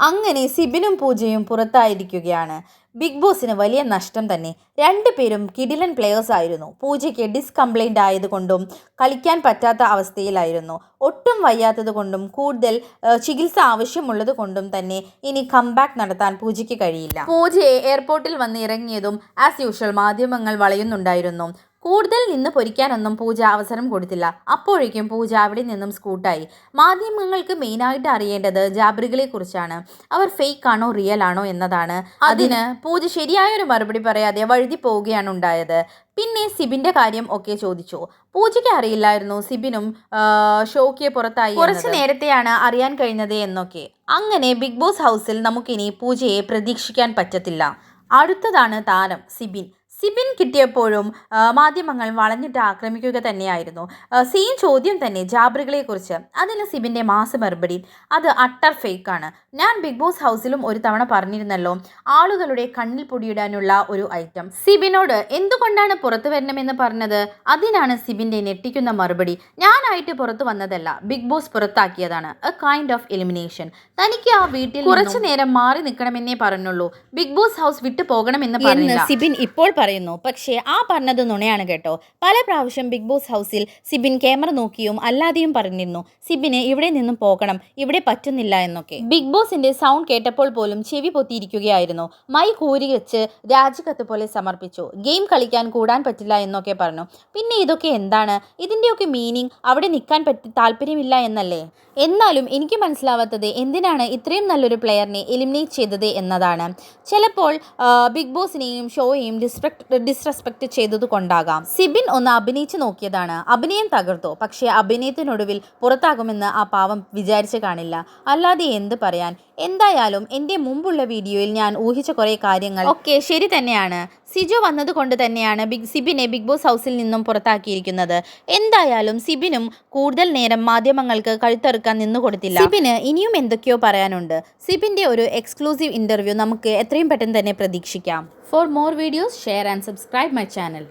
അങ്ങനെ സിബിനും പൂജയും പുറത്തായിരിക്കുകയാണ്. ബിഗ് ബോസിന് വലിയ നഷ്ടം തന്നെ. രണ്ടുപേരും കിടിലൻ പ്ലെയേഴ്സ് ആയിരുന്നു. പൂജയ്ക്ക് കംപ്ലൈൻ്റ് ആയതുകൊണ്ടും കളിക്കാൻ പറ്റാത്ത അവസ്ഥയിലായിരുന്നു. ഒട്ടും വയ്യാത്തത് കൊണ്ടും കൂടുതൽ ചികിത്സ ആവശ്യമുള്ളത് കൊണ്ടും തന്നെ ഇനി കംബാക്ക് നടത്താൻ പൂജയ്ക്ക് കഴിയില്ല. പൂജയെ എയർപോർട്ടിൽ വന്ന് ഇറങ്ങിയതും ആസ് യൂഷ്വൽ മാധ്യമങ്ങൾ വളയുന്നുണ്ടായിരുന്നു. കൂടുതൽ നിന്ന് പൊരിക്കാനൊന്നും പൂജ അവസരം കൊടുത്തില്ല. അപ്പോഴേക്കും പൂജ അവിടെ നിന്നും സ്കൂട്ടായി. മാധ്യമങ്ങൾക്ക് മെയിനായിട്ട് അറിയേണ്ടത് ജാബ്രികളെ കുറിച്ചാണ്. അവർ ഫേക്ക് ആണോ റിയൽ ആണോ എന്നതാണ്. അതിന് പൂജ ശരിയായൊരു മറുപടി പറയാതെ വഴുതി പോവുകയാണ് ഉണ്ടായത്. പിന്നെ സിബിന്റെ കാര്യം ഒക്കെ ചോദിച്ചു. പൂജയ്ക്ക് അറിയില്ലായിരുന്നു സിബിനും ഷോയ്ക്ക് പുറത്തായി. കുറച്ച് നേരത്തെയാണ് അറിയാൻ കഴിഞ്ഞത് എന്നൊക്കെ. അങ്ങനെ ബിഗ് ബോസ് ഹൗസിൽ നമുക്കിനി പൂജയെ പ്രതീക്ഷിക്കാൻ പറ്റത്തില്ല. അടുത്തതാണ് താരം സിബിൻ കിട്ടിയപ്പോഴും മാധ്യമങ്ങൾ വളഞ്ഞിട്ട് ആക്രമിക്കുക തന്നെയായിരുന്നു. സെയിം ചോദ്യം തന്നെ ജാബ്രികളെക്കുറിച്ച്. അതിന് സിബിൻ്റെ മാസ് മറുപടി, അത് അട്ടർ ഫേക്കാണ്. ഞാൻ ബിഗ് ബോസ് ഹൗസിലും ഒരു തവണ പറഞ്ഞിരുന്നല്ലോ, ആളുകളുടെ കണ്ണിൽ പൊടിയിടാനുള്ള ഒരു ഐറ്റം. സിബിനോട് എന്തുകൊണ്ടാണ് പുറത്തു വരണമെന്ന് പറഞ്ഞത്? അതിനാണ് സിബിൻ്റെ ഞെട്ടിക്കുന്ന മറുപടി, ഞാനായിട്ട് പുറത്തു വന്നതല്ല, ബിഗ് ബോസ് പുറത്താക്കിയതാണ്. A kind of elimination. തനിക്ക് ആ വീട്ടിൽ കുറച്ചു നേരം മാറി നിൽക്കണമെന്നേ പറഞ്ഞുള്ളൂ, ബിഗ് ബോസ് ഹൗസ് വിട്ടു പോകണമെന്ന് പറഞ്ഞില്ല. സിബിൻ ഇപ്പോൾ പക്ഷേ ആ പറഞ്ഞത് നുണയാണ് കേട്ടോ. പല പ്രാവശ്യം ബിഗ് ബോസ് ഹൗസിൽ സിബിൻ ക്യാമറ നോക്കിയും അല്ലാതെയും പറഞ്ഞിരുന്നു സിബിന് ഇവിടെ നിന്നും പോകണം, ഇവിടെ പറ്റുന്നില്ല എന്നൊക്കെ. ബിഗ് ബോസിന്റെ സൗണ്ട് കേട്ടപ്പോൾ പോലും ചെവി പൊത്തിയിരിക്കുകയായിരുന്നു. മൈ കൂരി വെച്ച് രാജിക്കത്ത് പോലെ സമർപ്പിച്ചു. ഗെയിം കളിക്കാൻ കൂടാൻ പറ്റില്ല എന്നൊക്കെ പറഞ്ഞു. പിന്നെ ഇതൊക്കെ എന്താണ്? ഇതിൻ്റെയൊക്കെ മീനിങ് അവിടെ നിൽക്കാൻ താല്പര്യമില്ല എന്നല്ലേ? എന്നാലും എനിക്ക് മനസ്സിലാവാത്തത് എന്തിനാണ് ഇത്രയും നല്ലൊരു പ്ലെയറിനെ എലിമിനേറ്റ് ചെയ്തത് എന്നതാണ്. ചിലപ്പോൾ ബിഗ് ബോസിനെയും ഷോയെയും ഡിസ്റെസ്പെക്ട് ചെയ്തത് കൊണ്ടാകാം. സിബിൻ ഒന്ന് അഭിനയിച്ച് നോക്കിയതാണ്, അഭിനയം തകർത്തു. പക്ഷേ അഭിനയത്തിനൊടുവിൽ പുറത്താകുമെന്ന് ആ പാവം വിചാരിച്ച് കാണില്ല. അല്ലാതെ എന്ത് പറയാൻ. എന്തായാലും എൻ്റെ മുമ്പുള്ള വീഡിയോയിൽ ഞാൻ ഊഹിച്ച കുറേ കാര്യങ്ങൾ ഒക്കെ ശരി തന്നെയാണ്. സിജോ വന്നതുകൊണ്ട് തന്നെയാണ് സിബിനെ ബിഗ് ബോസ് ഹൗസിൽ നിന്നും പുറത്താക്കിയിരിക്കുന്നത്. എന്തായാലും സിബിനും കൂടുതൽ നേരം മാധ്യമങ്ങൾക്ക് കഴുത്തറുക്കാൻ നിന്നുകൊടുത്തില്ല. സിബിന് ഇനിയും എന്തൊക്കെയോ പറയാനുണ്ട്. സിബിൻ്റെ ഒരു എക്സ്ക്ലൂസീവ് ഇൻ്റർവ്യൂ നമുക്ക് എത്രയും പെട്ടെന്ന് തന്നെ പ്രതീക്ഷിക്കാം. For more videos, share and subscribe my channel.